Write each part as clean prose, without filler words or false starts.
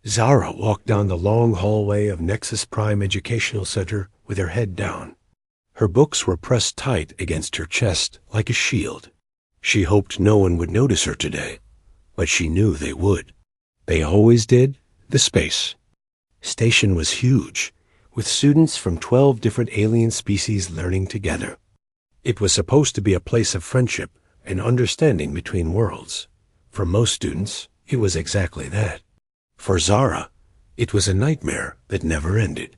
Zara walked down the long hallway of Nexus Prime Educational Center with her head down. Her books were pressed tight against her chest like a shield. She hoped no one would notice her today, but she knew they would. They always did. The space station was huge, with students from 12 different alien species learning together. It was supposed to be a place of friendship and understanding between worlds. For most students, it was exactly that. For Zara, it was a nightmare that never ended.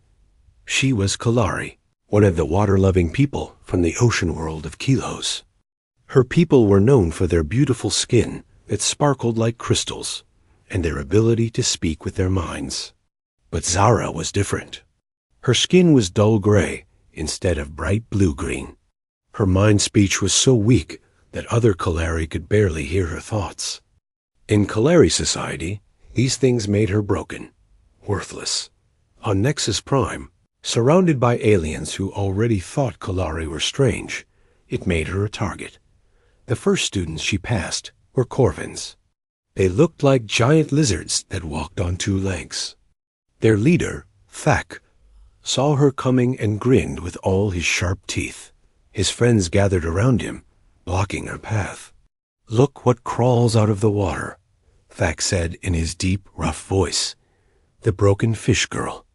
She was Kalari, one of the water-loving people from the ocean world of Kilos. Her people were known for their beautiful skin that sparkled like crystals, and their ability to speak with their minds. But Zara was different. Her skin was dull gray instead of bright blue-green. Her mind speech was so weak that other Kalari could barely hear her thoughts. In Kalari society, these things made her broken, worthless. On Nexus Prime, surrounded by aliens who already thought Kalari were strange, it made her a target. The first students she passed were Corvins. They looked like giant lizards that walked on two legs. Their leader, Thak, saw her coming and grinned with all his sharp teeth. His friends gathered around him, blocking her path. "Look what crawls out of the water," Thak said in his deep, rough voice. "The broken fish girl."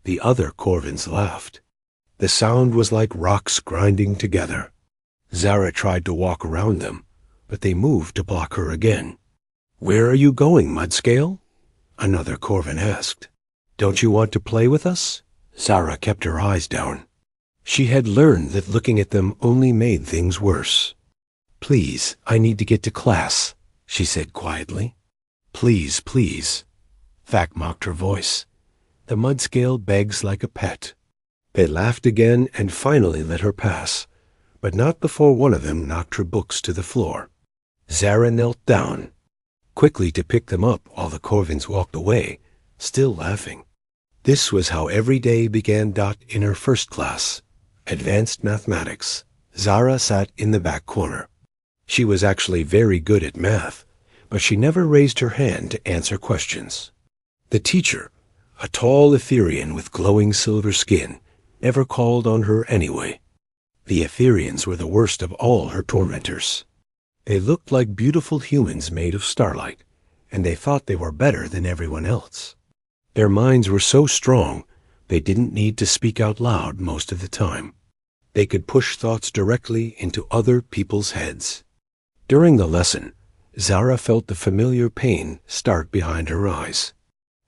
The other Corvins laughed. The sound was like rocks grinding together. Zara tried to walk around them, but they moved to block her again. "Where are you going, Mudscale?" another Corvin asked. "Don't you want to play with us?" Zara kept her eyes down. She had learned that looking at them only made things worse. "Please, I need to get to class," she said quietly. "Please, please." Thak mocked her voice. "The Mudscale begs like a pet." They laughed again and finally let her pass, but not before one of them knocked her books to the floor. Zara knelt down, quickly to pick them up while the Corvins walked away, still laughing. This was how every day began. In her first class, Advanced Mathematics, Zara sat in the back corner. She was actually very good at math, but she never raised her hand to answer questions. The teacher, a tall Etherian with glowing silver skin, never called on her anyway. The Etherians were the worst of all her tormentors. They looked like beautiful humans made of starlight, and they thought they were better than everyone else. Their minds were so strong, they didn't need to speak out loud most of the time. They could push thoughts directly into other people's heads. During the lesson, Zara felt the familiar pain start behind her eyes.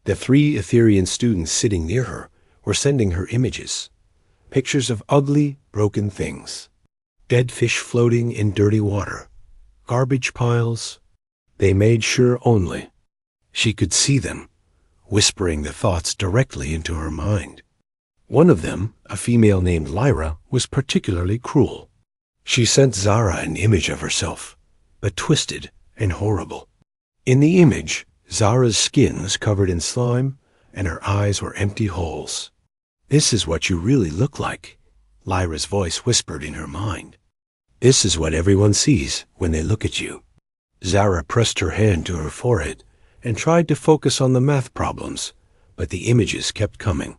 The 3 Etherian students sitting near her were sending her images, pictures of ugly, broken things, dead fish floating in dirty water, garbage piles. They made sure only she could see them, whispering the thoughts directly into her mind. One of them, a female named Lyra, was particularly cruel. She sent Zara an image of herself, but twisted and horrible. In the image, Zara's skin was covered in slime, and her eyes were empty holes. "This is what you really look like," Lyra's voice whispered in her mind. "This is what everyone sees when they look at you." Zara pressed her hand to her forehead and tried to focus on the math problems, but the images kept coming.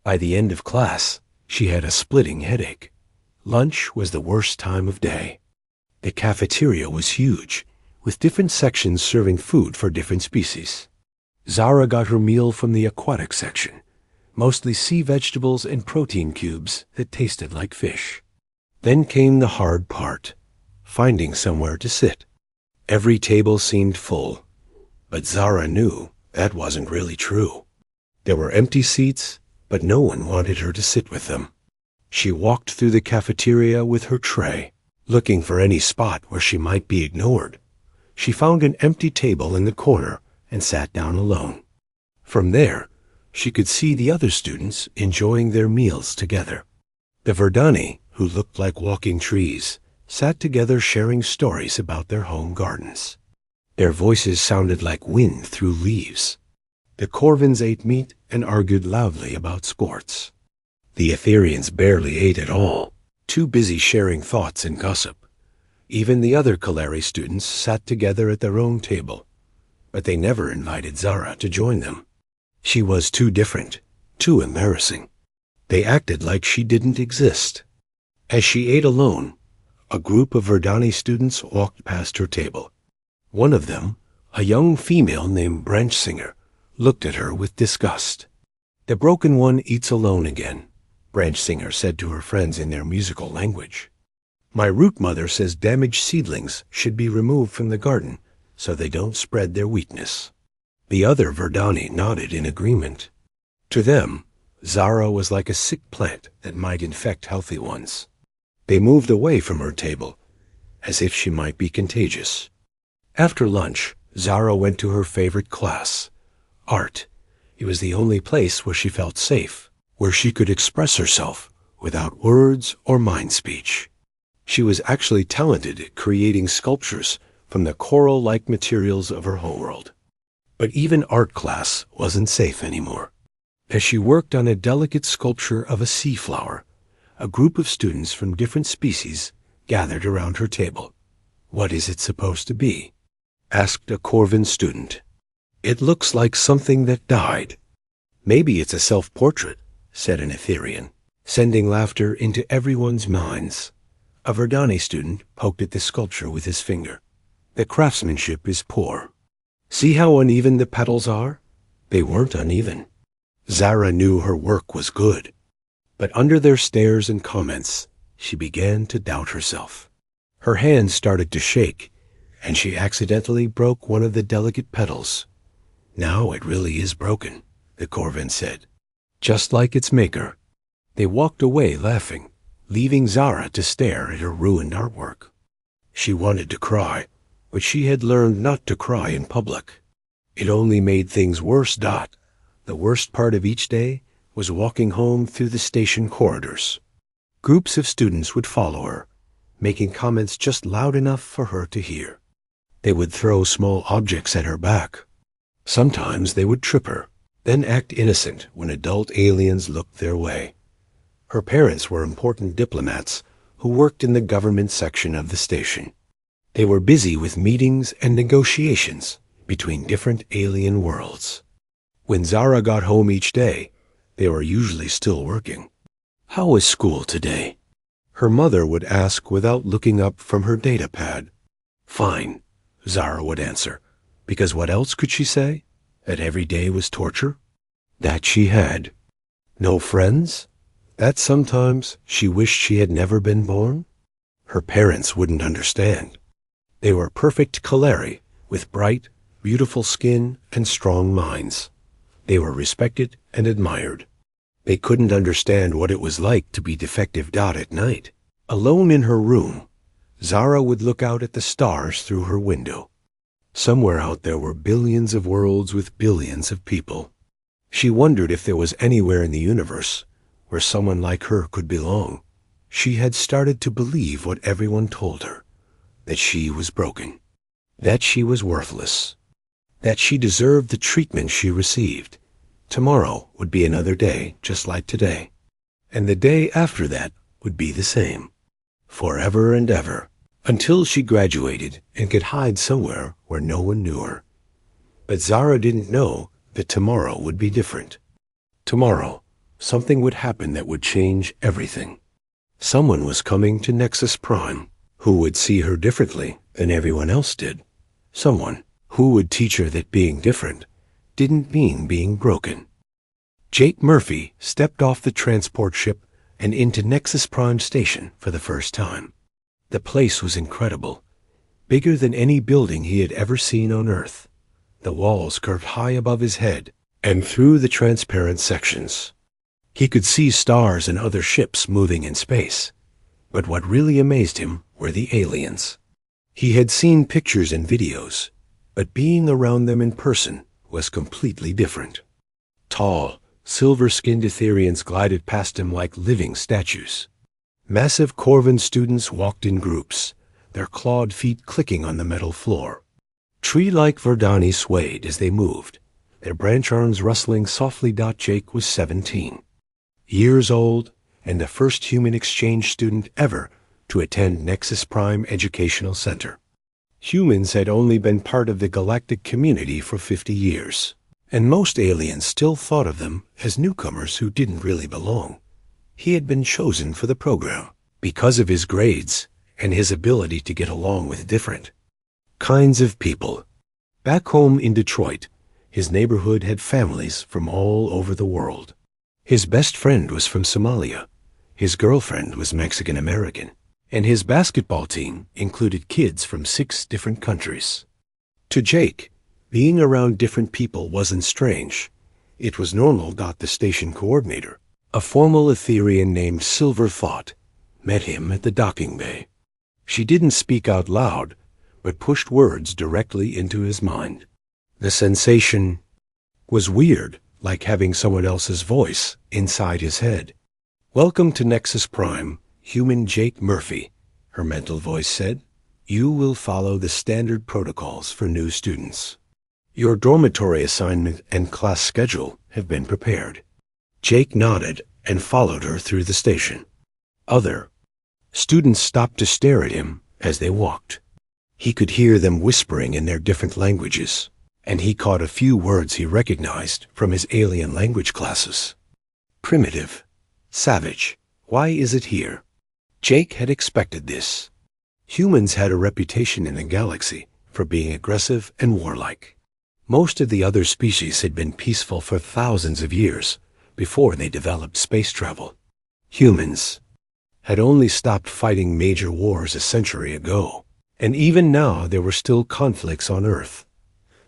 By the end of class, she had a splitting headache. Lunch was the worst time of day. The cafeteria was huge, with different sections serving food for different species. Zara got her meal from the aquatic section, mostly sea vegetables and protein cubes that tasted like fish. Then came the hard part, finding somewhere to sit. Every table seemed full, but Zara knew that wasn't really true. There were empty seats, but no one wanted her to sit with them. She walked through the cafeteria with her tray, looking for any spot where she might be ignored. She found an empty table in the corner and sat down alone. From there, she could see the other students enjoying their meals together. The Verdani, who looked like walking trees, sat together sharing stories about their home gardens. Their voices sounded like wind through leaves. The Corvins ate meat and argued loudly about sports. The Etherians barely ate at all, too busy sharing thoughts and gossip. Even the other Kalari students sat together at their own table, but they never invited Zara to join them. She was too different, too embarrassing. They acted like she didn't exist. As she ate alone, a group of Verdani students walked past her table. One of them, a young female named Branch Singer, looked at her with disgust. "The broken one eats alone again," Branch Singer said to her friends in their musical language. "My root mother says damaged seedlings should be removed from the garden so they don't spread their weakness." The other Verdani nodded in agreement. To them, Zara was like a sick plant that might infect healthy ones. They moved away from her table, as if she might be contagious. After lunch, Zara went to her favorite class, art. It was the only place where she felt safe, where she could express herself without words or mind speech. She was actually talented at creating sculptures from the coral-like materials of her homeworld. But even art class wasn't safe anymore. As she worked on a delicate sculpture of a sea flower, a group of students from different species gathered around her table. "What is it supposed to be?" asked a Corvin student. "It looks like something that died." "Maybe it's a self-portrait," said an Etherian, sending laughter into everyone's minds. A Verdani student poked at the sculpture with his finger. "The craftsmanship is poor. See how uneven the petals are?" They weren't uneven. Zara knew her work was good. But under their stares and comments, she began to doubt herself. Her hands started to shake, and she accidentally broke one of the delicate petals. "Now it really is broken," the Corvin said, "just like its maker." They walked away laughing, leaving Zara to stare at her ruined artwork. She wanted to cry, but she had learned not to cry in public. It only made things worse. The worst part of each day was walking home through the station corridors. Groups of students would follow her, making comments just loud enough for her to hear. They would throw small objects at her back. Sometimes they would trip her, then act innocent when adult aliens looked their way. Her parents were important diplomats who worked in the government section of the station. They were busy with meetings and negotiations between different alien worlds. When Zara got home each day, they were usually still working. "How was school today?" her mother would ask without looking up from her data pad. "Fine," Zara would answer, because what else could she say? That every day was torture? That she had. No friends? That sometimes she wished she had never been born? Her parents wouldn't understand. They were perfect Kaleri, with bright, beautiful skin and strong minds. They were respected and admired. They couldn't understand what it was like to be defective. At night, alone in her room, Zara would look out at the stars through her window. Somewhere out there were billions of worlds with billions of people. She wondered if there was anywhere in the universe where someone like her could belong. She had started to believe what everyone told her, that she was broken, that she was worthless, that she deserved the treatment she received. Tomorrow would be another day just like today, and the day after that would be the same, forever and ever, until she graduated and could hide somewhere where no one knew her. But Zara didn't know that tomorrow would be different. Tomorrow, something would happen that would change everything. Someone was coming to Nexus Prime who would see her differently than everyone else did. Someone who would teach her that being different didn't mean being broken. Jake Murphy stepped off the transport ship and into Nexus Prime Station for the first time. The place was incredible, bigger than any building he had ever seen on Earth. The walls curved high above his head and through the transparent sections. He could see stars and other ships moving in space, but what really amazed him were the aliens. He had seen pictures and videos, but being around them in person was completely different. Tall, silver-skinned Etherians glided past him like living statues. Massive Corvin students walked in groups, their clawed feet clicking on the metal floor. Tree-like Verdani swayed as they moved, their branch arms rustling softly. Jake was 17, years old, and the first human exchange student ever to attend Nexus Prime Educational Center. Humans had only been part of the galactic community for 50 years. and most aliens still thought of them as newcomers who didn't really belong. He had been chosen for the program because of his grades and his ability to get along with different kinds of people. Back home in Detroit, his neighborhood had families from all over the world. His best friend was from Somalia, his girlfriend was Mexican American, and his basketball team included kids from 6 different countries. To Jake, being around different people wasn't strange. It was normal. The station coordinator, a formal Etherian named Silver Thought, met him at the docking bay. She didn't speak out loud, but pushed words directly into his mind. The sensation was weird, like having someone else's voice inside his head. "Welcome to Nexus Prime, human Jake Murphy," her mental voice said. "You will follow the standard protocols for new students. Your dormitory assignment and class schedule have been prepared." Jake nodded and followed her through the station. Other students stopped to stare at him as they walked. He could hear them whispering in their different languages, and he caught a few words he recognized from his alien language classes. Primitive, savage, why is it here? Jake had expected this. Humans had a reputation in the galaxy for being aggressive and warlike. Most of the other species had been peaceful for thousands of years before they developed space travel. Humans had only stopped fighting major wars a century ago, and even now there were still conflicts on Earth.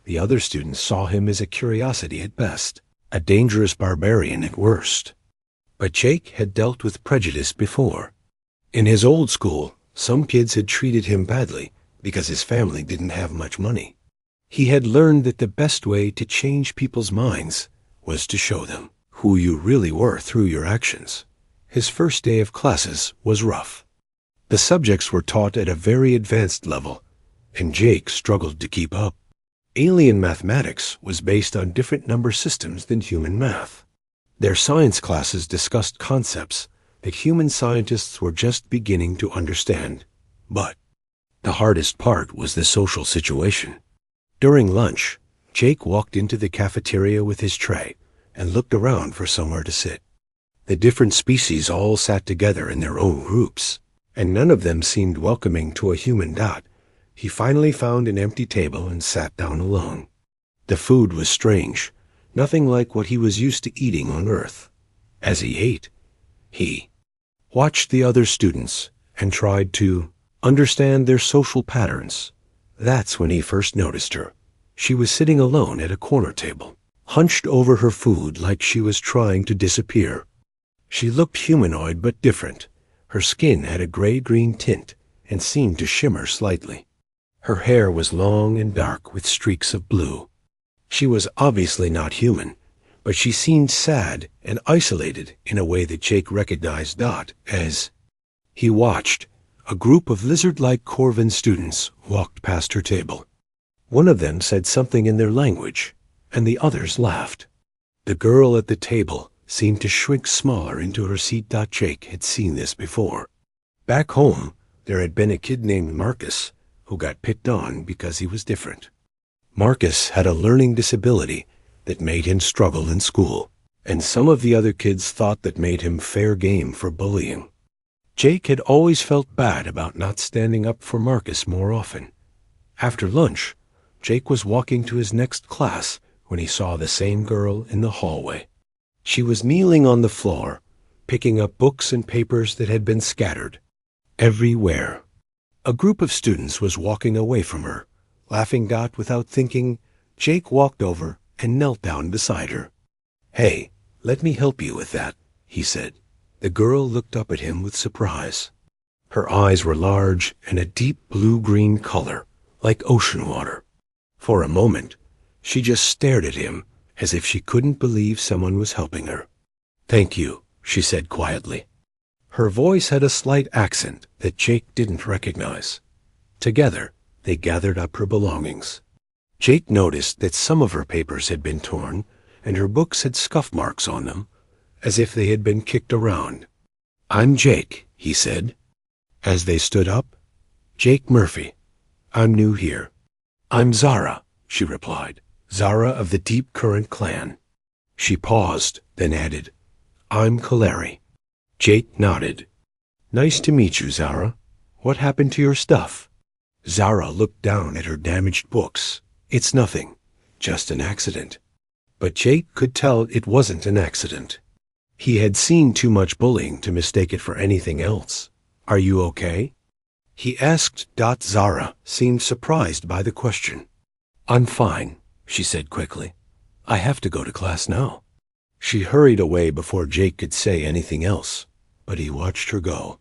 The other students saw him as a curiosity at best, a dangerous barbarian at worst. But Jake had dealt with prejudice before. In his old school, some kids had treated him badly because his family didn't have much money. He had learned that the best way to change people's minds was to show them who you really were through your actions. His first day of classes was rough. The subjects were taught at a very advanced level, and Jake struggled to keep up. Alien mathematics was based on different number systems than human math. Their science classes discussed concepts that human scientists were just beginning to understand. But the hardest part was the social situation. During lunch, Jake walked into the cafeteria with his tray and looked around for somewhere to sit. The different species all sat together in their own groups, and none of them seemed welcoming to a human. He finally found an empty table and sat down alone. The food was strange, nothing like what he was used to eating on Earth. As he ate, he watched the other students and tried to understand their social patterns. That's when he first noticed her. She was sitting alone at a corner table, hunched over her food like she was trying to disappear. She looked humanoid but different. Her skin had a gray-green tint and seemed to shimmer slightly. Her hair was long and dark with streaks of blue. She was obviously not human, but she seemed sad and isolated in a way that Jake recognized Dot as. He watched. A group of lizard-like Corvin students walked past her table. One of them said something in their language, and the others laughed. The girl at the table seemed to shrink smaller into her seat. Jake had seen this before. Back home, there had been a kid named Marcus who got picked on because he was different. Marcus had a learning disability that made him struggle in school, and some of the other kids thought that made him fair game for bullying. Jake had always felt bad about not standing up for Marcus more often. After lunch, Jake was walking to his next class when he saw the same girl in the hallway. She was kneeling on the floor, picking up books and papers that had been scattered everywhere. A group of students was walking away from her, laughing. Without thinking, Jake walked over and knelt down beside her. "Hey, let me help you with that," he said. The girl looked up at him with surprise. Her eyes were large and a deep blue-green color, like ocean water. For a moment, she just stared at him as if she couldn't believe someone was helping her. "Thank you," she said quietly. Her voice had a slight accent that Jake didn't recognize. Together, they gathered up her belongings. Jake noticed that some of her papers had been torn, and her books had scuff marks on them, as if they had been kicked around. "I'm Jake," he said. As they stood up, "Jake Murphy. I'm new here." "I'm Zara," she replied. Zara of the Deep Current clan. She paused, then added, I'm Kaleri. Jake nodded. Nice to meet you, Zara. What happened to your stuff? Zara looked down at her damaged books. It's nothing, just an accident. But Jake could tell it wasn't an accident. He had seen too much bullying to mistake it for anything else. Are you okay? He asked. Zara seemed surprised by the question. I'm fine, she said quickly. I have to go to class now. She hurried away before Jake could say anything else, but he watched her go.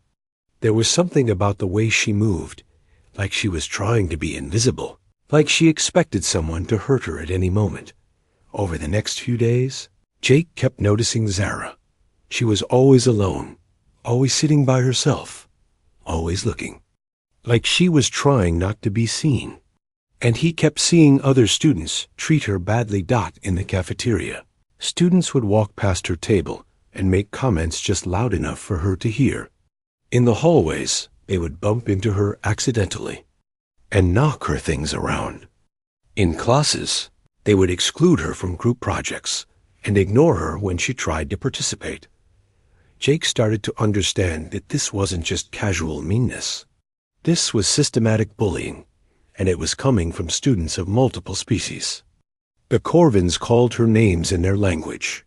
There was something about the way she moved, like she was trying to be invisible, like she expected someone to hurt her at any moment. Over the next few days, Jake kept noticing Zara. She was always alone, always sitting by herself, always looking, like she was trying not to be seen. And he kept seeing other students treat her badly. In the cafeteria, students would walk past her table and make comments just loud enough for her to hear. In the hallways, they would bump into her accidentally and knock her things around. In classes, they would exclude her from group projects and ignore her when she tried to participate. Jake started to understand that this wasn't just casual meanness. This was systematic bullying, and it was coming from students of multiple species. The Corvins called her names in their language.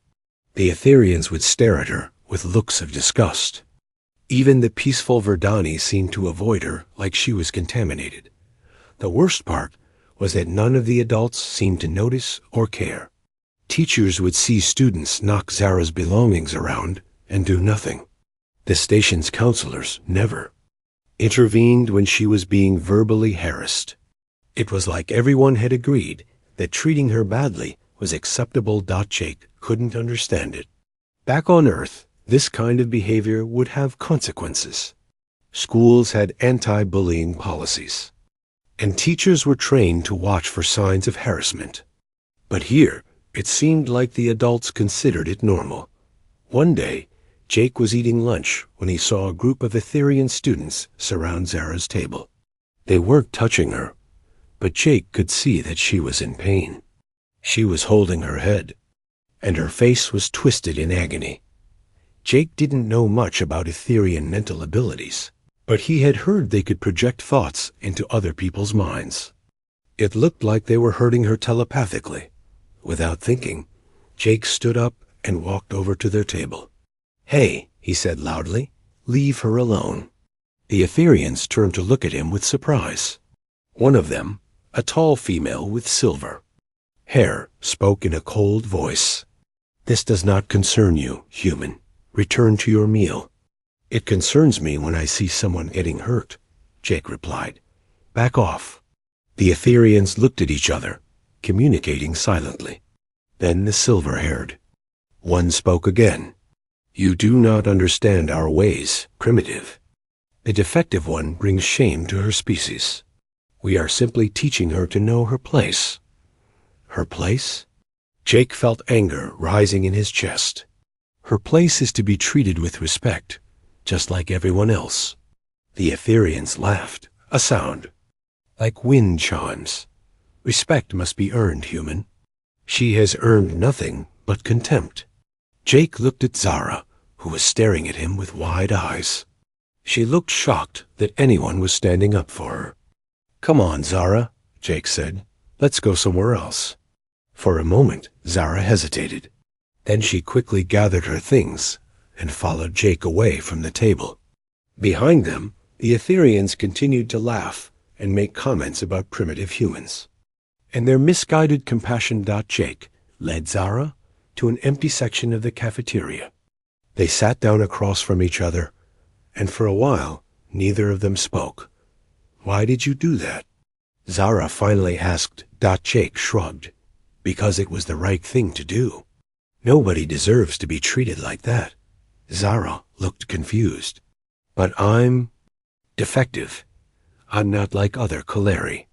The Etherians would stare at her with looks of disgust. Even the peaceful Verdani seemed to avoid her like she was contaminated. The worst part was that none of the adults seemed to notice or care. Teachers would see students knock Zara's belongings around and do nothing. The station's counselors never intervened when she was being verbally harassed. It was like everyone had agreed that treating her badly was acceptable. Jake couldn't understand it. Back on Earth, this kind of behavior would have consequences. Schools had anti-bullying policies, and teachers were trained to watch for signs of harassment. But here, it seemed like the adults considered it normal. One day, Jake was eating lunch when he saw a group of Etherian students surround Zara's table. They weren't touching her, but Jake could see that she was in pain. She was holding her head, and her face was twisted in agony. Jake didn't know much about Etherian mental abilities, but he had heard they could project thoughts into other people's minds. It looked like they were hurting her telepathically. Without thinking, Jake stood up and walked over to their table. Hey, he said loudly, leave her alone. The Etherians turned to look at him with surprise. One of them, a tall female with silver hair, spoke in a cold voice. This does not concern you, human. Return to your meal. It concerns me when I see someone getting hurt, Jake replied. Back off. The Etherians looked at each other, communicating silently. Then the silver-haired one spoke again. You do not understand our ways, primitive. The defective one brings shame to her species. We are simply teaching her to know her place. Her place? Jake felt anger rising in his chest. Her place is to be treated with respect, just like everyone else. The Etherians laughed, a sound like wind chimes. Respect must be earned, human. She has earned nothing but contempt. Jake looked at Zara, who was staring at him with wide eyes. She looked shocked that anyone was standing up for her. Come on, Zara, Jake said. Let's go somewhere else. For a moment, Zara hesitated. Then she quickly gathered her things and followed Jake away from the table. Behind them, the Etherians continued to laugh and make comments about primitive humans. And their misguided compassion. Jake led Zara to an empty section of the cafeteria. They sat down across from each other, and for a while, neither of them spoke. Why did you do that? Zara finally asked. Jake shrugged. Because it was the right thing to do. Nobody deserves to be treated like that. Zara looked confused. But I'm defective. I'm not like other Kaleri.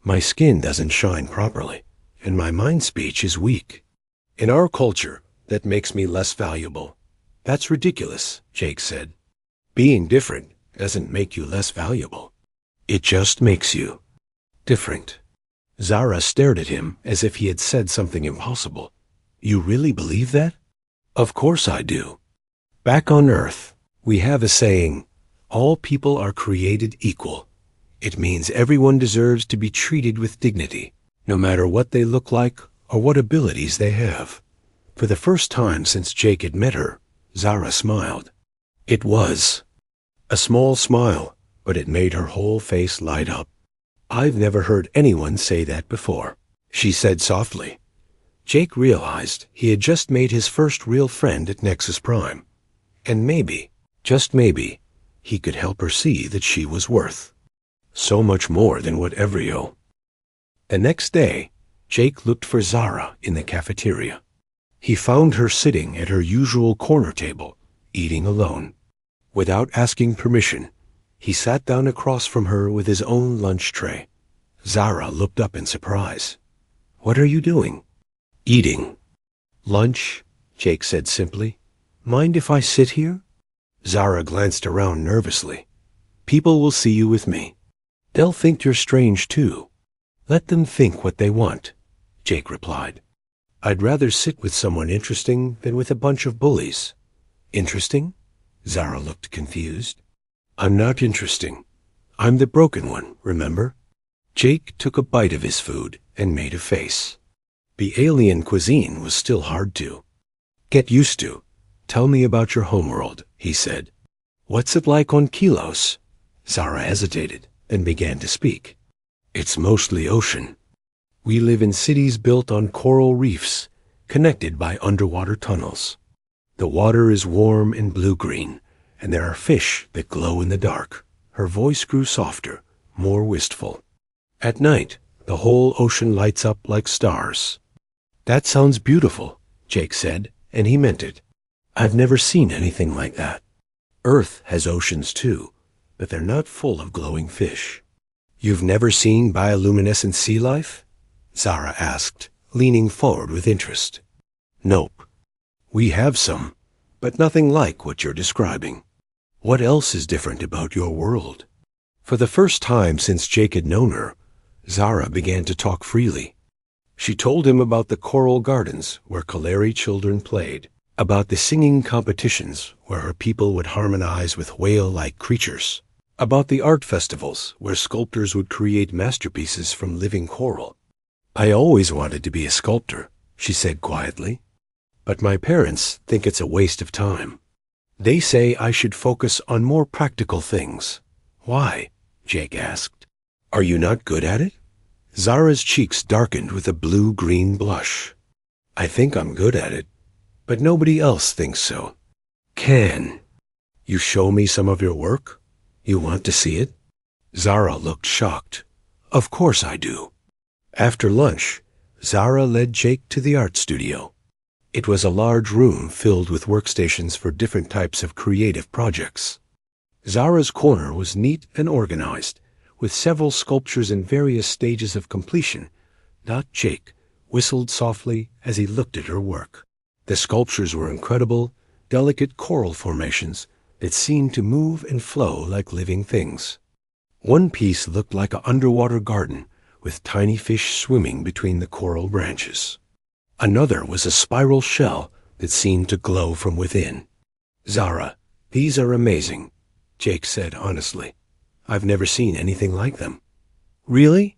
My skin doesn't shine properly, and my mind speech is weak. In our culture, that makes me less valuable. That's ridiculous, Jake said. Being different doesn't make you less valuable. It just makes you different. Zara stared at him as if he had said something impossible. You really believe that? Of course I do. Back on Earth, we have a saying, all people are created equal. It means everyone deserves to be treated with dignity, no matter what they look like or what abilities they have. For the first time since Jake had met her, Zara smiled. It was a small smile, but it made her whole face light up. I've never heard anyone say that before, she said softly. Jake realized he had just made his first real friend at Nexus Prime. And maybe, just maybe, he could help her see that she was worth so much more than what Evrio. The next day, Jake looked for Zara in the cafeteria. He found her sitting at her usual corner table, eating alone. Without asking permission, he sat down across from her with his own lunch tray. Zara looked up in surprise. What are you doing? Eating. Lunch, Jake said simply. Mind if I sit here? Zara glanced around nervously. People will see you with me. They'll think you're strange too. Let them think what they want, Jake replied. I'd rather sit with someone interesting than with a bunch of bullies. Interesting? Zara looked confused. I'm not interesting. I'm the broken one, remember? Jake took a bite of his food and made a face. The alien cuisine was still hard to get used to. Tell me about your homeworld, he said. What's it like on Kilos? Zara hesitated and began to speak. It's mostly ocean. We live in cities built on coral reefs, connected by underwater tunnels. The water is warm and blue-green, and there are fish that glow in the dark. Her voice grew softer, more wistful. At night, the whole ocean lights up like stars. That sounds beautiful, Jake said, and he meant it. I've never seen anything like that. Earth has oceans too, but they're not full of glowing fish. You've never seen bioluminescent sea life? Zara asked, leaning forward with interest. Nope. We have some, but nothing like what you're describing. What else is different about your world? For the first time since Jake had known her, Zara began to talk freely. She told him about the coral gardens where Kaleri children played, about the singing competitions where her people would harmonize with whale-like creatures, about the art festivals where sculptors would create masterpieces from living coral. I always wanted to be a sculptor, she said quietly, but my parents think it's a waste of time. They say I should focus on more practical things. Why? Jake asked. Are you not good at it? Zara's cheeks darkened with a blue-green blush. I think I'm good at it, but nobody else thinks so. Can you show me some of your work? You want to see it? Zara looked shocked. Of course I do. After lunch, Zara led Jake to the art studio. It was a large room filled with workstations for different types of creative projects. Zara's corner was neat and organized, with several sculptures in various stages of completion. Jake whistled softly as he looked at her work. The sculptures were incredible, delicate coral formations that seemed to move and flow like living things. One piece looked like an underwater garden, with tiny fish swimming between the coral branches. Another was a spiral shell that seemed to glow from within. Zara, these are amazing, Jake said honestly. I've never seen anything like them. Really?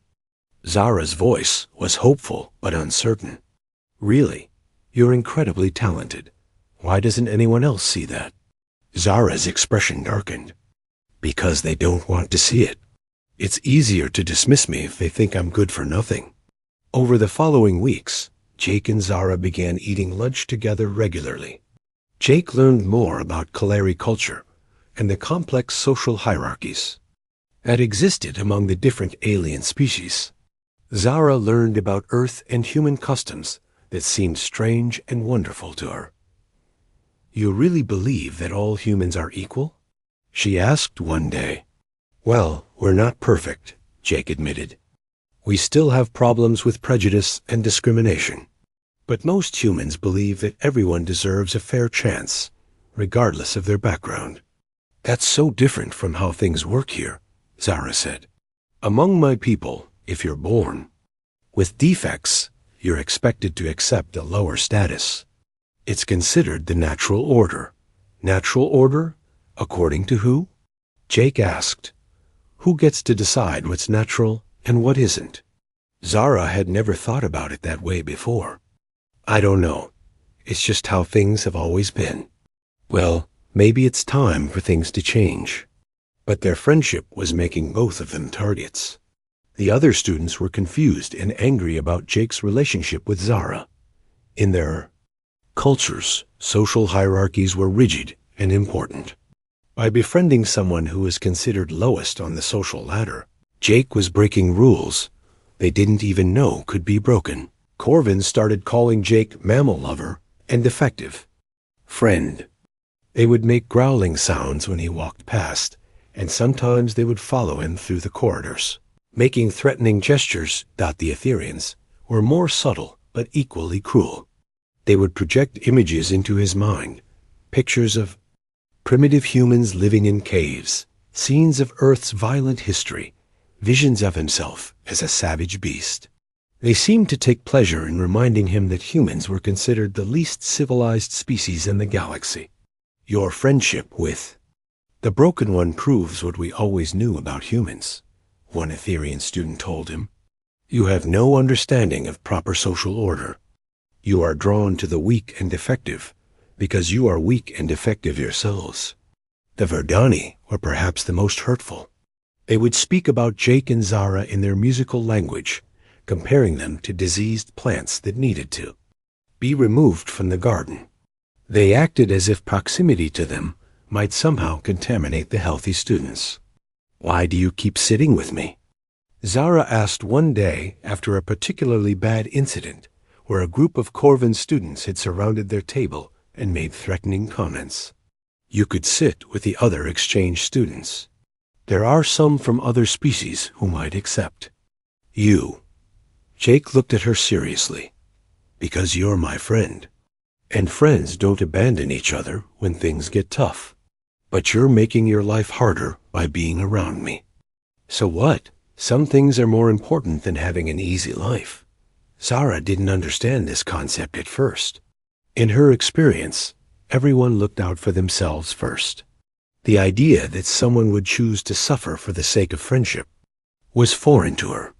Zara's voice was hopeful but uncertain. Really? You're incredibly talented. Why doesn't anyone else see that? Zara's expression darkened. Because they don't want to see it. It's easier to dismiss me if they think I'm good for nothing. Over the following weeks, Jake and Zara began eating lunch together regularly. Jake learned more about Kaleri culture and the complex social hierarchies that existed among the different alien species. Zara learned about Earth and human customs that seemed strange and wonderful to her. You really believe that all humans are equal? She asked one day. Well, we're not perfect, Jake admitted. We still have problems with prejudice and discrimination. But most humans believe that everyone deserves a fair chance, regardless of their background. That's so different from how things work here, Zara said. Among my people, if you're born, With defects, you're expected to accept a lower status. It's considered the natural order. Natural order? According to who? Jake asked. Who gets to decide what's natural and what isn't? Zara had never thought about it that way before. I don't know. It's just how things have always been. Well, maybe it's time for things to change. But their friendship was making both of them targets. The other students were confused and angry about Jake's relationship with Zara. In their cultures, social hierarchies were rigid and important. By befriending someone who was considered lowest on the social ladder, Jake was breaking rules they didn't even know could be broken. Corvin started calling Jake mammal lover and defective. Friend. They would make growling sounds when he walked past, and sometimes they would follow him through the corridors, making threatening gestures. The Etherians were more subtle but equally cruel. They would project images into his mind, pictures of primitive humans living in caves, scenes of Earth's violent history, visions of himself as a savage beast. They seemed to take pleasure in reminding him that humans were considered the least civilized species in the galaxy. Your friendship with the Broken One proves what we always knew about humans, one Etherian student told him. You have no understanding of proper social order. You are drawn to the weak and defective because you are weak and defective yourselves. The Verdani were perhaps the most hurtful. They would speak about Jake and Zara in their musical language, comparing them to diseased plants that needed to be removed from the garden. They acted as if proximity to them might somehow contaminate the healthy students. Why do you keep sitting with me? Zara asked one day after a particularly bad incident where a group of Corvin students had surrounded their table and made threatening comments. You could sit with the other exchange students. There are some from other species who might accept. You. Jake looked at her seriously. Because you're my friend. And friends don't abandon each other when things get tough. But you're making your life harder by being around me. So what? Some things are more important than having an easy life. Zara didn't understand this concept at first. In her experience, everyone looked out for themselves first. The idea that someone would choose to suffer for the sake of friendship was foreign to her.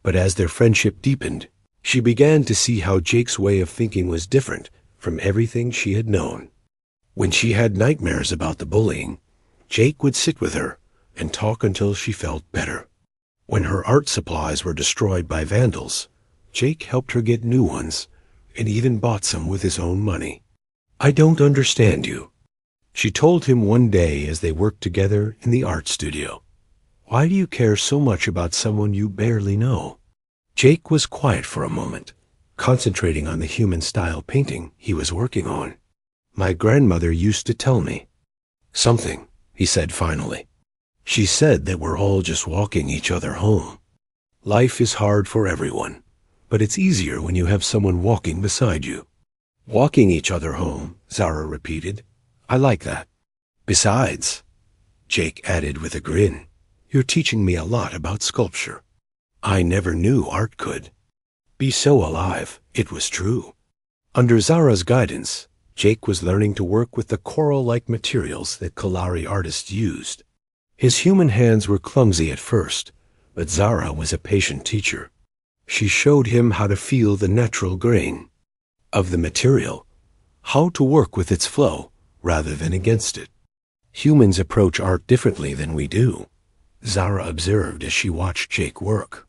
But as their friendship deepened, she began to see how Jake's way of thinking was different from everything she had known. When she had nightmares about the bullying, Jake would sit with her and talk until she felt better. When her art supplies were destroyed by vandals, Jake helped her get new ones and even bought some with his own money. I don't understand you, she told him one day as they worked together in the art studio. Why do you care so much about someone you barely know? Jake was quiet for a moment, concentrating on the human-style painting he was working on. My grandmother used to tell me something, he said finally. She said that we're all just walking each other home. Life is hard for everyone, but it's easier when you have someone walking beside you. Walking each other home, Zara repeated. I like that. Besides, Jake added with a grin, you're teaching me a lot about sculpture. I never knew art could be so alive. It was true. Under Zara's guidance, Jake was learning to work with the coral-like materials that Kalari artists used. His human hands were clumsy at first, but Zara was a patient teacher. She showed him how to feel the natural grain of the material, how to work with its flow rather than against it. Humans approach art differently than we do, Zara observed as she watched Jake work.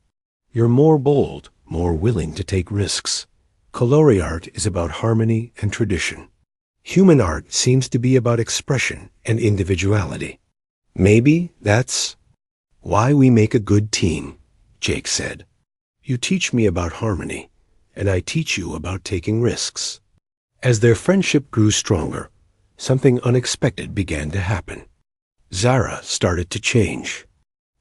You're more bold, more willing to take risks. Kalari art is about harmony and tradition. Human art seems to be about expression and individuality. Maybe that's why we make a good team, Jake said. You teach me about harmony, and I teach you about taking risks. As their friendship grew stronger, something unexpected began to happen. Zara started to change.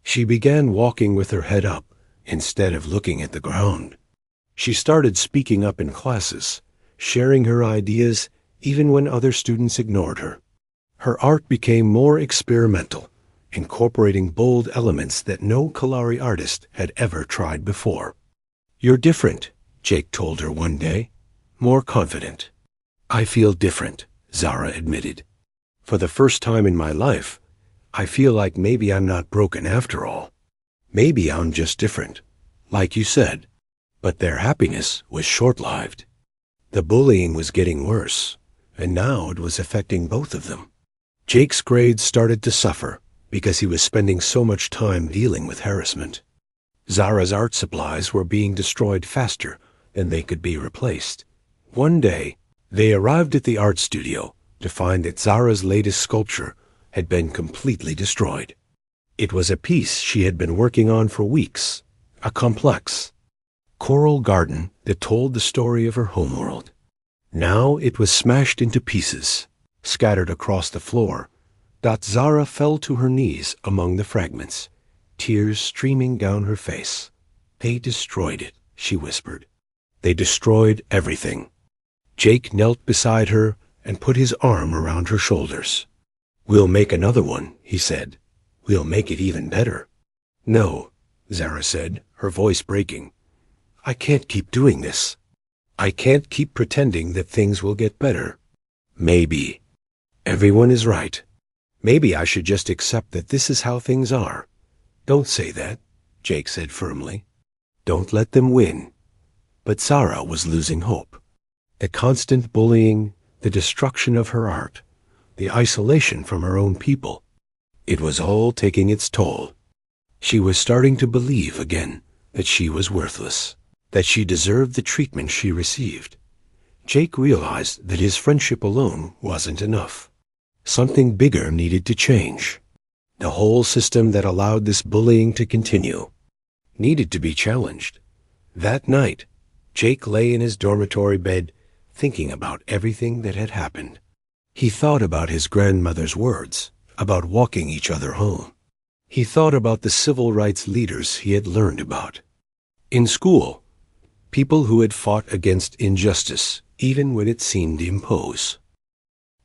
She began walking with her head up instead of looking at the ground. She started speaking up in classes, sharing her ideas even when other students ignored her. Her art became more experimental, incorporating bold elements that no Kalari artist had ever tried before. "You're different," Jake told her one day, more confident. "I feel different," Zara admitted. "For the first time in my life, I feel like maybe I'm not broken after all. Maybe I'm just different, like you said." But their happiness was short-lived. The bullying was getting worse, and now it was affecting both of them. Jake's grades started to suffer because he was spending so much time dealing with harassment. Zara's art supplies were being destroyed faster than they could be replaced. One day, they arrived at the art studio to find that Zara's latest sculpture had been completely destroyed. It was a piece she had been working on for weeks, a complex coral garden that told the story of her homeworld. Now it was smashed into pieces, scattered across the floor. Zara fell to her knees among the fragments, tears streaming down her face. "They destroyed it," she whispered. "They destroyed everything." Jake knelt beside her and put his arm around her shoulders. "We'll make another one," he said. "We'll make it even better." "No," Zara said, her voice breaking. "I can't keep doing this. I can't keep pretending that things will get better. Maybe. Everyone is right. Maybe I should just accept that this is how things are." "Don't say that," Jake said firmly. "Don't let them win." But Zara was losing hope. The constant bullying, the destruction of her art, the isolation from her own people, it was all taking its toll. She was starting to believe again that she was worthless, that she deserved the treatment she received. Jake realized that his friendship alone wasn't enough. Something bigger needed to change. The whole system that allowed this bullying to continue needed to be challenged. That night, Jake lay in his dormitory bed thinking about everything that had happened. He thought about his grandmother's words, about walking each other home. He thought about the civil rights leaders he had learned about. In school, people who had fought against injustice, even when it seemed imposed.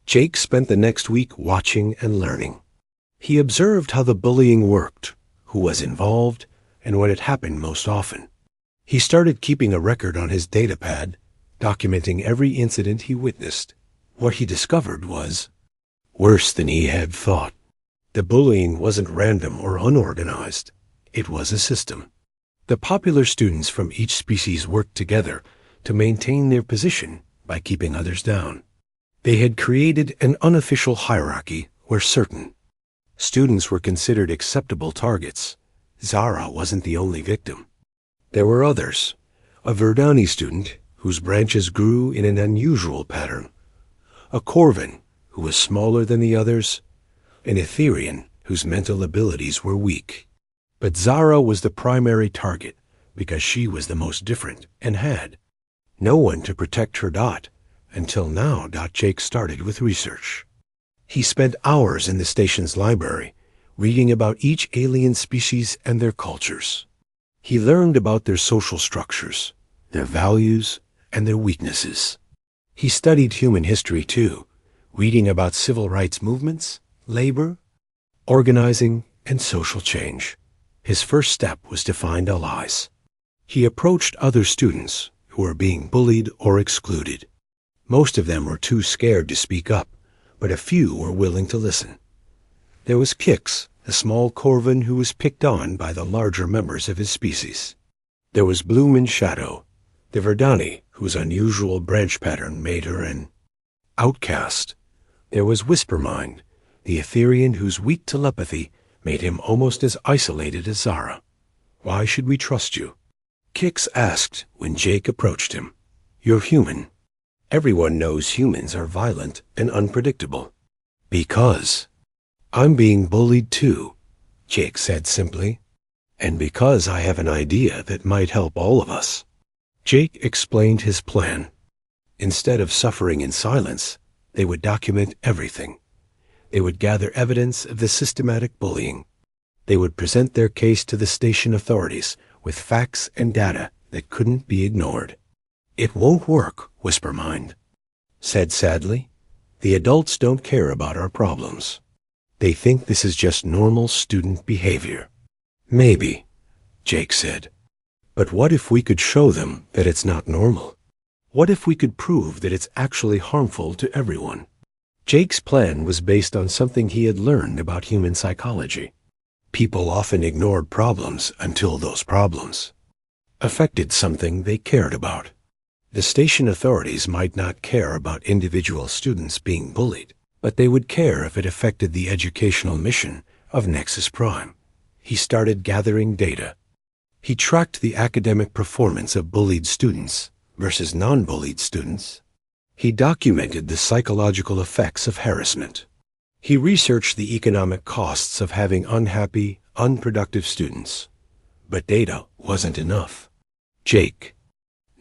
Jake spent the next week watching and learning. He observed how the bullying worked, who was involved, and when it happened most often. He started keeping a record on his datapad, documenting every incident he witnessed. What he discovered was worse than he had thought. The bullying wasn't random or unorganized. It was a system. The popular students from each species worked together to maintain their position by keeping others down. They had created an unofficial hierarchy where certain students were considered acceptable targets. Zara wasn't the only victim. There were others. A Verdani student whose branches grew in an unusual pattern. A Corvin who was smaller than the others. An Etherian whose mental abilities were weak. But Zara was the primary target because she was the most different and had no one to protect her dot. Until now, Jake started with research. He spent hours in the station's library, reading about each alien species and their cultures. He learned about their social structures, their values, and their weaknesses. He studied human history too, reading about civil rights movements, labor, organizing, and social change. His first step was to find allies. He approached other students who were being bullied or excluded. Most of them were too scared to speak up, but a few were willing to listen. There was Kix, a small Corvin who was picked on by the larger members of his species. There was Bloom and Shadow, the Verdani, whose unusual branch pattern made her an outcast. There was Whispermind, the Etherian whose weak telepathy made him almost as isolated as Zara. "Why should we trust you?" Kix asked when Jake approached him. "You're human. Everyone knows humans are violent and unpredictable." "Because I'm being bullied too," Jake said simply. "And because I have an idea that might help all of us." Jake explained his plan. Instead of suffering in silence, they would document everything. They would gather evidence of the systematic bullying. They would present their case to the station authorities with facts and data that couldn't be ignored. "It won't work," Whispermind said sadly. "The adults don't care about our problems. They think this is just normal student behavior." "Maybe," Jake said. But what if we could show them that it's not normal? What if we could prove that it's actually harmful to everyone? Jake's plan was based on something he had learned about human psychology. People often ignored problems until those problems affected something they cared about. The station authorities might not care about individual students being bullied, but they would care if it affected the educational mission of Nexus Prime. He started gathering data. He tracked the academic performance of bullied students versus non-bullied students. He documented the psychological effects of harassment. He researched the economic costs of having unhappy, unproductive students. But data wasn't enough. Jake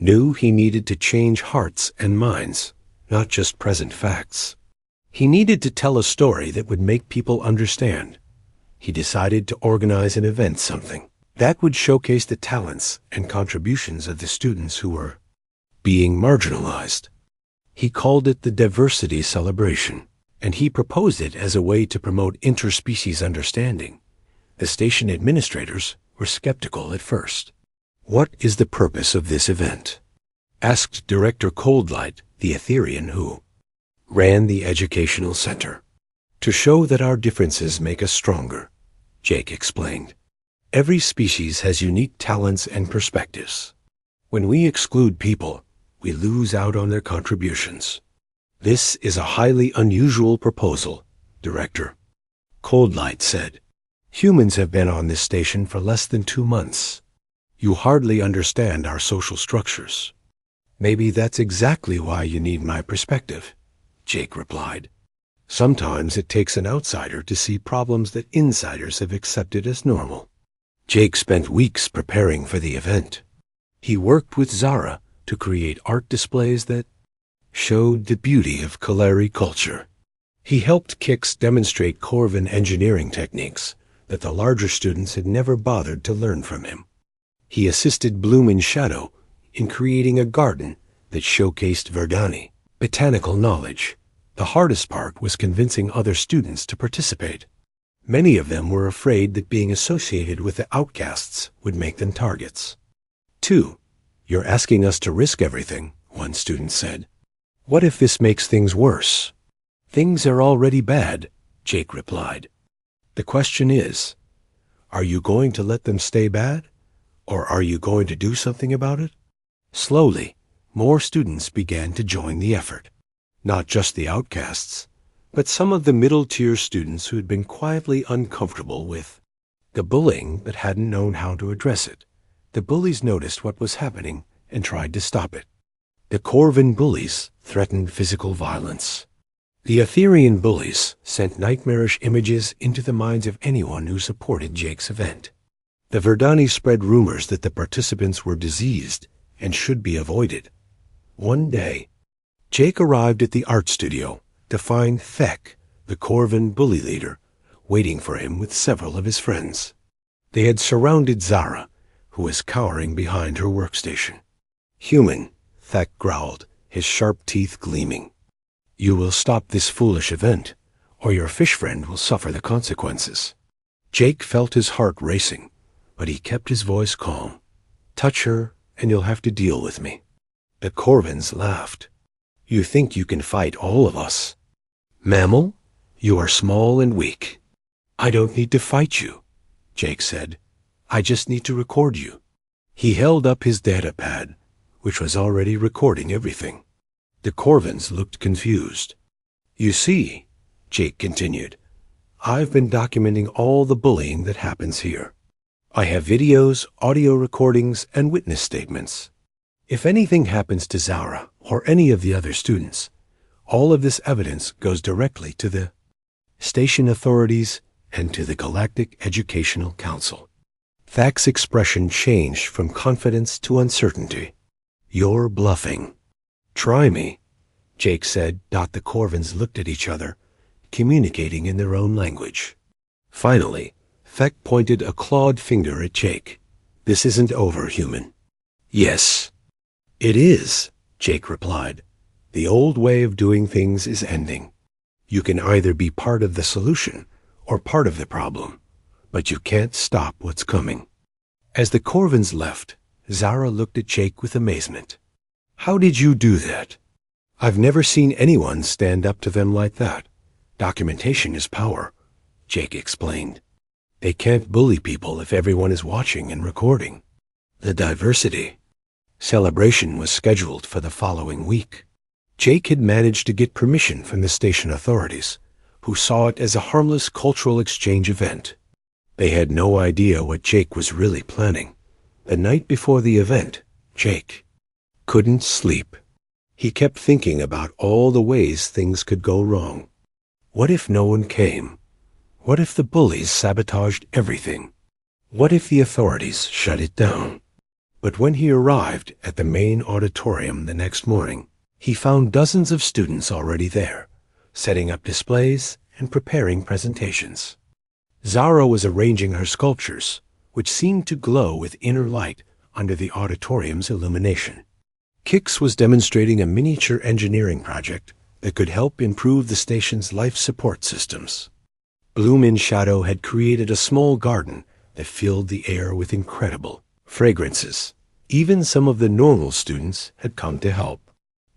knew he needed to change hearts and minds, not just present facts. He needed to tell a story that would make people understand. He decided to organize an event, something that would showcase the talents and contributions of the students who were being marginalized. He called it the Diversity Celebration, and he proposed it as a way to promote interspecies understanding. The station administrators were skeptical at first. "What is the purpose of this event?" asked Director Coldlight, the Etherian who ran the educational center. "To show that our differences make us stronger," Jake explained. "Every species has unique talents and perspectives. When we exclude people, we lose out on their contributions. This is a highly unusual proposal, Director," Coldlight said. "Humans have been on this station for less than 2 months. You hardly understand our social structures." "Maybe that's exactly why you need my perspective," Jake replied. "Sometimes it takes an outsider to see problems that insiders have accepted as normal." Jake spent weeks preparing for the event. He worked with Zara to create art displays that showed the beauty of Kaleri culture. He helped Kix demonstrate Corvin engineering techniques that the larger students had never bothered to learn from him. He assisted Bloom and Shadow in creating a garden that showcased Verdani botanical knowledge. The hardest part was convincing other students to participate. Many of them were afraid that being associated with the outcasts would make them targets. "2. You're asking us to risk everything," one student said. "What if this makes things worse?" "Things are already bad," Jake replied. "The question is, are you going to let them stay bad, or are you going to do something about it?" Slowly, more students began to join the effort. Not just the outcasts, but some of the middle-tier students who had been quietly uncomfortable with the bullying but hadn't known how to address it. The bullies noticed what was happening and tried to stop it. The Corvin bullies threatened physical violence. The Etherian bullies sent nightmarish images into the minds of anyone who supported Jake's event. The Verdani spread rumors that the participants were diseased and should be avoided. One day, Jake arrived at the art studio to find Thek, the Corvin bully leader, waiting for him with several of his friends. They had surrounded Zara, who was cowering behind her workstation. "Human," Thek growled, his sharp teeth gleaming. "You will stop this foolish event, or your fish friend will suffer the consequences." Jake felt his heart racing, but he kept his voice calm. "Touch her, and you'll have to deal with me." The Corvins laughed. "You think you can fight all of us? Mammal, you are small and weak." "I don't need to fight you," Jake said. "I just need to record you." He held up his data pad, which was already recording everything. The Corvins looked confused. "You see," Jake continued, "I've been documenting all the bullying that happens here. I have videos, audio recordings, and witness statements. If anything happens to Zara or any of the other students, all of this evidence goes directly to the station authorities and to the Galactic Educational Council." Thak's expression changed from confidence to uncertainty. "You're bluffing." "Try me," Jake said. The Corvins looked at each other, communicating in their own language. Finally, Thek pointed a clawed finger at Jake. "This isn't over, human." "Yes, it is," Jake replied. "The old way of doing things is ending. You can either be part of the solution or part of the problem, but you can't stop what's coming." As the Corvins left, Zara looked at Jake with amazement. "How did you do that?" "I've never seen anyone stand up to them like that. Documentation is power," Jake explained. "They can't bully people if everyone is watching and recording." The diversity celebration was scheduled for the following week. Jake had managed to get permission from the station authorities, who saw it as a harmless cultural exchange event. They had no idea what Jake was really planning. The night before the event, Jake couldn't sleep. He kept thinking about all the ways things could go wrong. What if no one came? What if the bullies sabotaged everything? What if the authorities shut it down? But when he arrived at the main auditorium the next morning, he found dozens of students already there, setting up displays and preparing presentations. Zara was arranging her sculptures, which seemed to glow with inner light under the auditorium's illumination. Kix was demonstrating a miniature engineering project that could help improve the station's life support systems. Bloom in Shadow had created a small garden that filled the air with incredible fragrances. Even some of the normal students had come to help.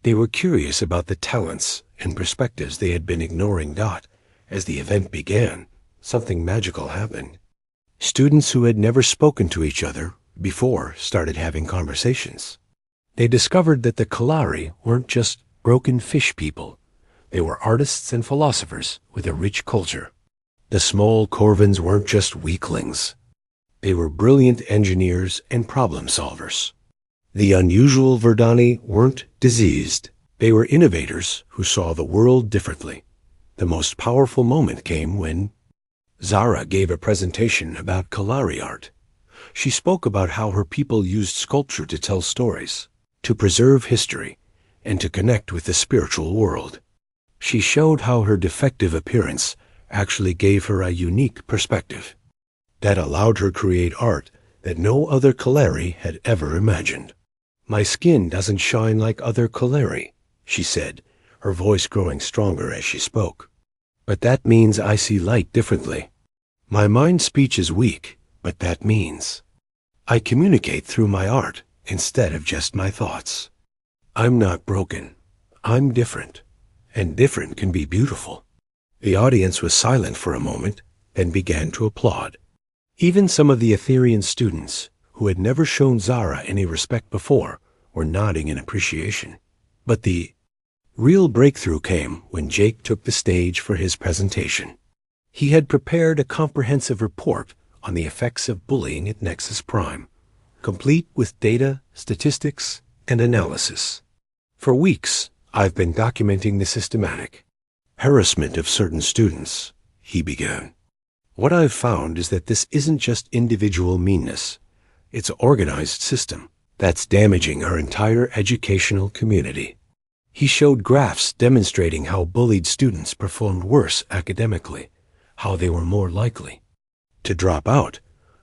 They were curious about the talents and perspectives they had been ignoring. As the event began, something magical happened. Students who had never spoken to each other before started having conversations. They discovered that the Kalari weren't just broken fish people. They were artists and philosophers with a rich culture. The small Corvins weren't just weaklings. They were brilliant engineers and problem solvers. The unusual Verdani weren't diseased. They were innovators who saw the world differently. The most powerful moment came when Zara gave a presentation about Kalari art. She spoke about how her people used sculpture to tell stories, to preserve history, and to connect with the spiritual world. She showed how her defective appearance actually gave her a unique perspective that allowed her create art that no other Kalari had ever imagined. "My skin doesn't shine like other Kalari," she said, her voice growing stronger as she spoke. "But that means I see light differently. My mind speech is weak, but that means I communicate through my art instead of just my thoughts. I'm not broken. I'm different, and different can be beautiful." The audience was silent for a moment, then began to applaud. Even some of the Etherean students, who had never shown Zara any respect before, were nodding in appreciation. But the real breakthrough came when Jake took the stage for his presentation. He had prepared a comprehensive report on the effects of bullying at Nexus Prime, complete with data, statistics, and analysis. "For weeks, I've been documenting the systematic harassment of certain students," he began. "What I've found is that this isn't just individual meanness. It's an organized system that's damaging our entire educational community." He showed graphs demonstrating how bullied students performed worse academically, how they were more likely to drop out,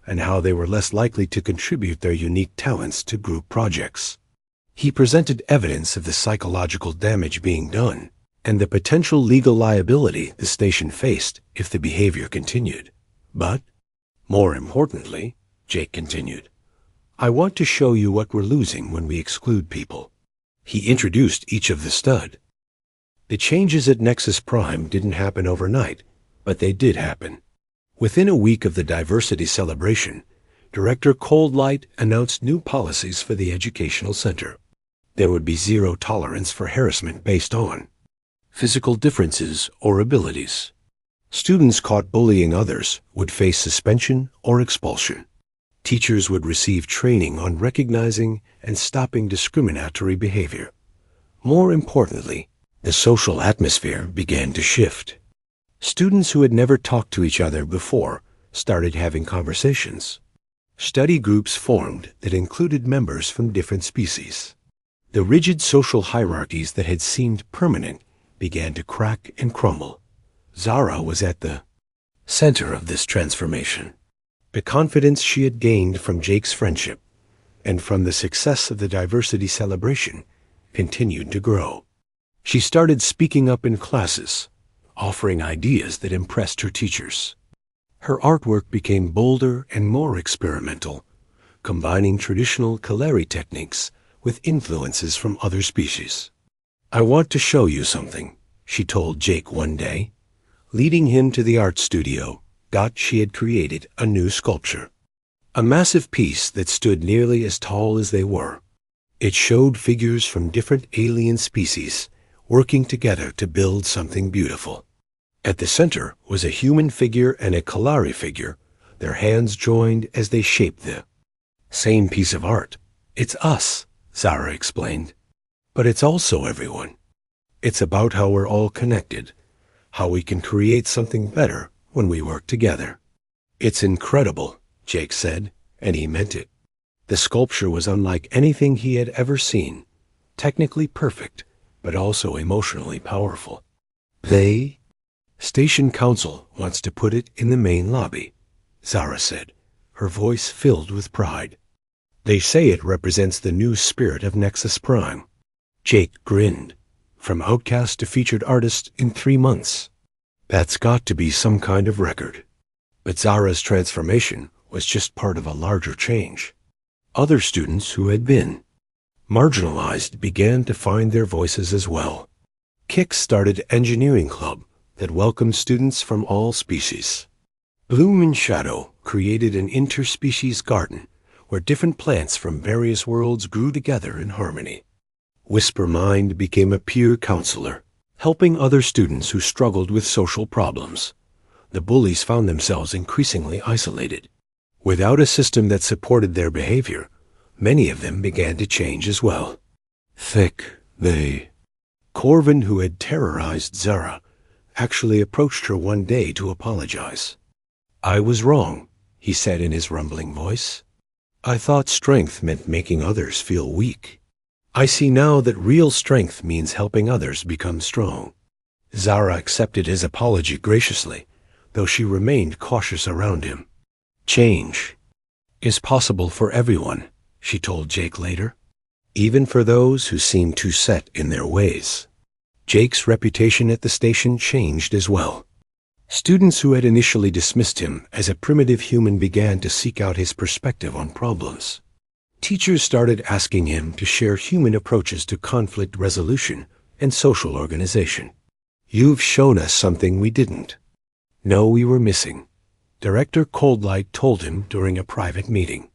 and how they were less likely to contribute their unique talents to group projects. He presented evidence of the psychological damage being done and the potential legal liability the station faced if the behavior continued. "But, more importantly," Jake continued, "I want to show you what we're losing when we exclude people." He introduced each of the stud. The changes at Nexus Prime didn't happen overnight, but they did happen. Within a week of the diversity celebration, Director Coldlight announced new policies for the educational center. There would be zero tolerance for harassment based on physical differences or abilities. Students caught bullying others would face suspension or expulsion. Teachers would receive training on recognizing and stopping discriminatory behavior. More importantly, the social atmosphere began to shift. Students who had never talked to each other before started having conversations. Study groups formed that included members from different species. The rigid social hierarchies that had seemed permanent began to crack and crumble. Zara was at the center of this transformation. The confidence she had gained from Jake's friendship and from the success of the diversity celebration continued to grow. She started speaking up in classes, offering ideas that impressed her teachers. Her artwork became bolder and more experimental, combining traditional Kaleri techniques with influences from other species. "I want to show you something," she told Jake one day. Leading him to the art studio, she had created a new sculpture. A massive piece that stood nearly as tall as they were. It showed figures from different alien species working together to build something beautiful. At the center was a human figure and a Kalari figure, their hands joined as they shaped the same piece of art. "It's us," Zara explained. "But it's also everyone. It's about how we're all connected, how we can create something better when we work together." "It's incredible," Jake said, and he meant it. The sculpture was unlike anything he had ever seen, technically perfect, but also emotionally powerful. "The Station Council wants to put it in the main lobby," Zara said, her voice filled with pride. "They say it represents the new spirit of Nexus Prime." Jake grinned. From outcast to featured artist in 3 months. That's got to be some kind of record. But Zara's transformation was just part of a larger change. Other students who had been marginalized began to find their voices as well. Kix started an engineering club that welcomed students from all species. Bloom and Shadow created an interspecies garden where different plants from various worlds grew together in harmony. Whisper Mind became a peer counselor, helping other students who struggled with social problems. The bullies found themselves increasingly isolated. Without a system that supported their behavior, many of them began to change as well. Corvin, who had terrorized Zara, actually approached her one day to apologize. "I was wrong," he said in his rumbling voice. "I thought strength meant making others feel weak. I see now that real strength means helping others become strong." Zara accepted his apology graciously, though she remained cautious around him. "Change is possible for everyone," she told Jake later, "even for those who seem too set in their ways." Jake's reputation at the station changed as well. Students who had initially dismissed him as a primitive human began to seek out his perspective on problems. Teachers started asking him to share human approaches to conflict resolution and social organization. "You've shown us something we didn't know we were missing," Director Coldlight told him during a private meeting.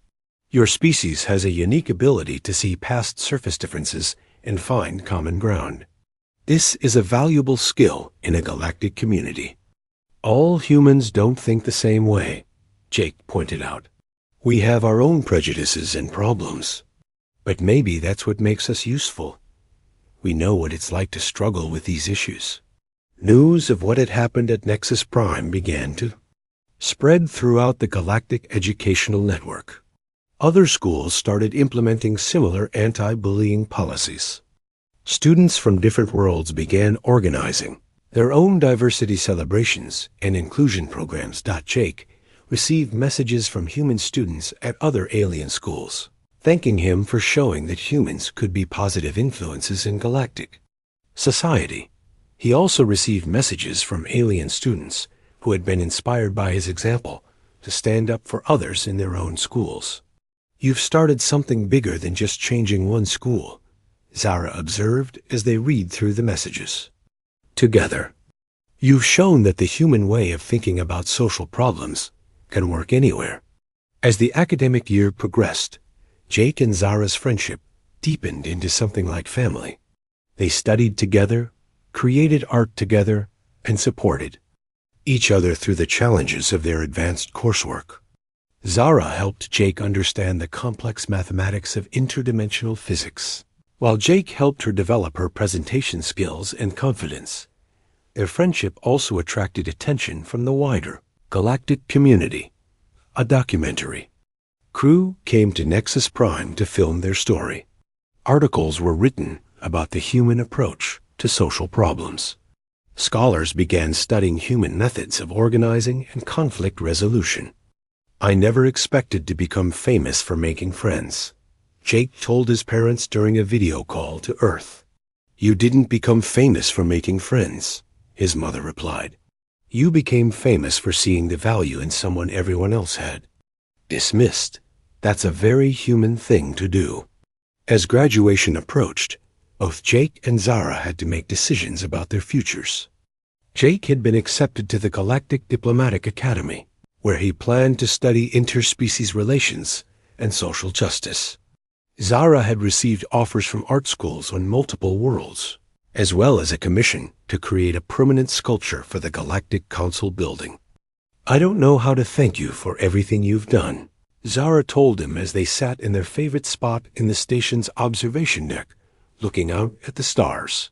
"Your species has a unique ability to see past surface differences and find common ground. This is a valuable skill in a galactic community." "All humans don't think the same way," Jake pointed out. "We have our own prejudices and problems. But maybe that's what makes us useful. We know what it's like to struggle with these issues." News of what had happened at Nexus Prime began to spread throughout the Galactic Educational Network. Other schools started implementing similar anti-bullying policies. Students from different worlds began organizing their own diversity celebrations and inclusion programs. Jake received messages from human students at other alien schools, thanking him for showing that humans could be positive influences in galactic society. He also received messages from alien students who had been inspired by his example to stand up for others in their own schools. "You've started something bigger than just changing one school," Zara observed as they read through the messages. "Together, you've shown that the human way of thinking about social problems can work anywhere." As the academic year progressed, Jake and Zara's friendship deepened into something like family. They studied together, created art together, and supported each other through the challenges of their advanced coursework. Zara helped Jake understand the complex mathematics of interdimensional physics, while Jake helped her develop her presentation skills and confidence. Their friendship also attracted attention from the wider galactic community. A documentary crew came to Nexus Prime to film their story. Articles were written about the human approach to social problems. Scholars began studying human methods of organizing and conflict resolution. "I never expected to become famous for making friends," Jake told his parents during a video call to Earth. "You didn't become famous for making friends," his mother replied. "You became famous for seeing the value in someone everyone else had dismissed." That's a very human thing to do. As graduation approached, both Jake and Zara had to make decisions about their futures. Jake had been accepted to the Galactic Diplomatic Academy, where he planned to study interspecies relations and social justice. Zara had received offers from art schools on multiple worlds, as well as a commission to create a permanent sculpture for the Galactic Council building. "I don't know how to thank you for everything you've done," Zara told him as they sat in their favorite spot in the station's observation deck, looking out at the stars.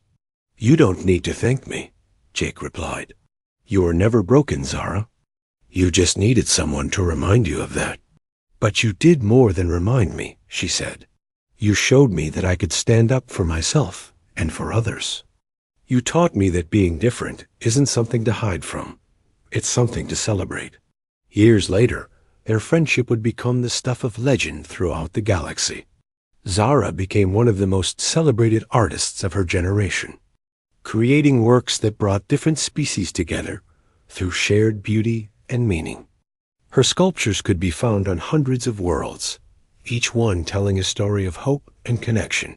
"You don't need to thank me," Jake replied. "You were never broken, Zara. You just needed someone to remind you of that." "But you did more than remind me," she said. "You showed me that I could stand up for myself and for others. You taught me that being different isn't something to hide from. It's something to celebrate." Years later, their friendship would become the stuff of legend throughout the galaxy. Zara became one of the most celebrated artists of her generation, creating works that brought different species together through shared beauty and meaning. Her sculptures could be found on hundreds of worlds, each one telling a story of hope and connection.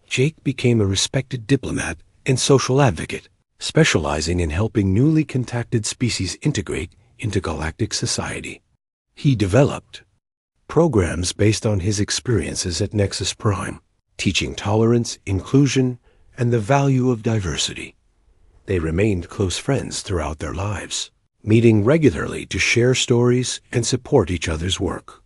Jake became a respected diplomat and social advocate, specializing in helping newly contacted species integrate into galactic society. He developed programs based on his experiences at Nexus Prime, teaching tolerance, inclusion, and the value of diversity. They remained close friends throughout their lives, meeting regularly to share stories and support each other's work.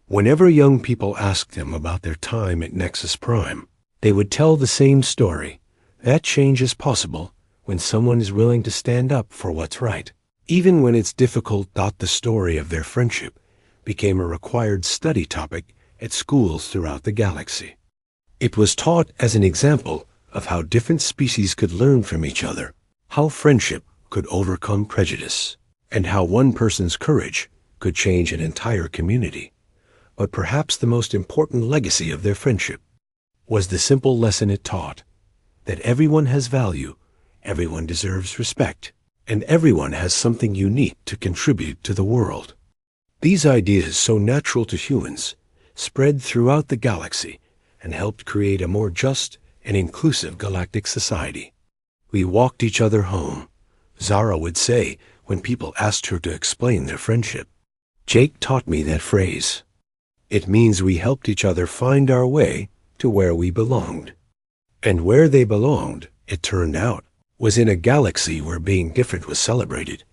Whenever young people asked them about their time at Nexus Prime, they would tell the same story. That change is possible when someone is willing to stand up for what's right. Even when it's difficult, the story of their friendship became a required study topic at schools throughout the galaxy. It was taught as an example of how different species could learn from each other, how friendship could overcome prejudice, and how one person's courage could change an entire community. But perhaps the most important legacy of their friendship was the simple lesson it taught, that everyone has value, everyone deserves respect, and everyone has something unique to contribute to the world. These ideas, so natural to humans, spread throughout the galaxy and helped create a more just and inclusive galactic society. "We walked each other home," Zara would say when people asked her to explain their friendship. "Jake taught me that phrase. It means we helped each other find our way to where we belonged." And where they belonged, it turned out, was in a galaxy where being different was celebrated,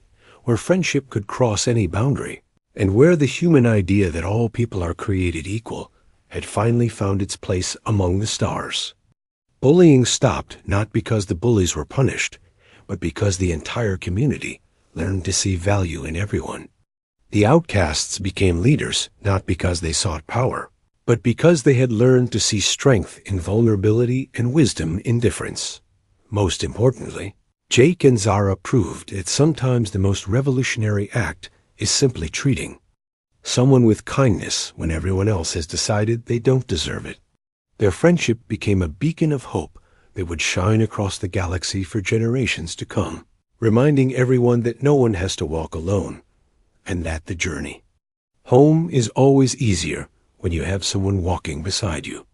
where friendship could cross any boundary, and where the human idea that all people are created equal had finally found its place among the stars. Bullying stopped not because the bullies were punished, but because the entire community learned to see value in everyone. The outcasts became leaders not because they sought power, but because they had learned to see strength in vulnerability and wisdom in difference. Most importantly, Jake and Zara proved that sometimes the most revolutionary act is simply treating someone with kindness when everyone else has decided they don't deserve it. Their friendship became a beacon of hope that would shine across the galaxy for generations to come, reminding everyone that no one has to walk alone, and that the journey home is always easier when you have someone walking beside you.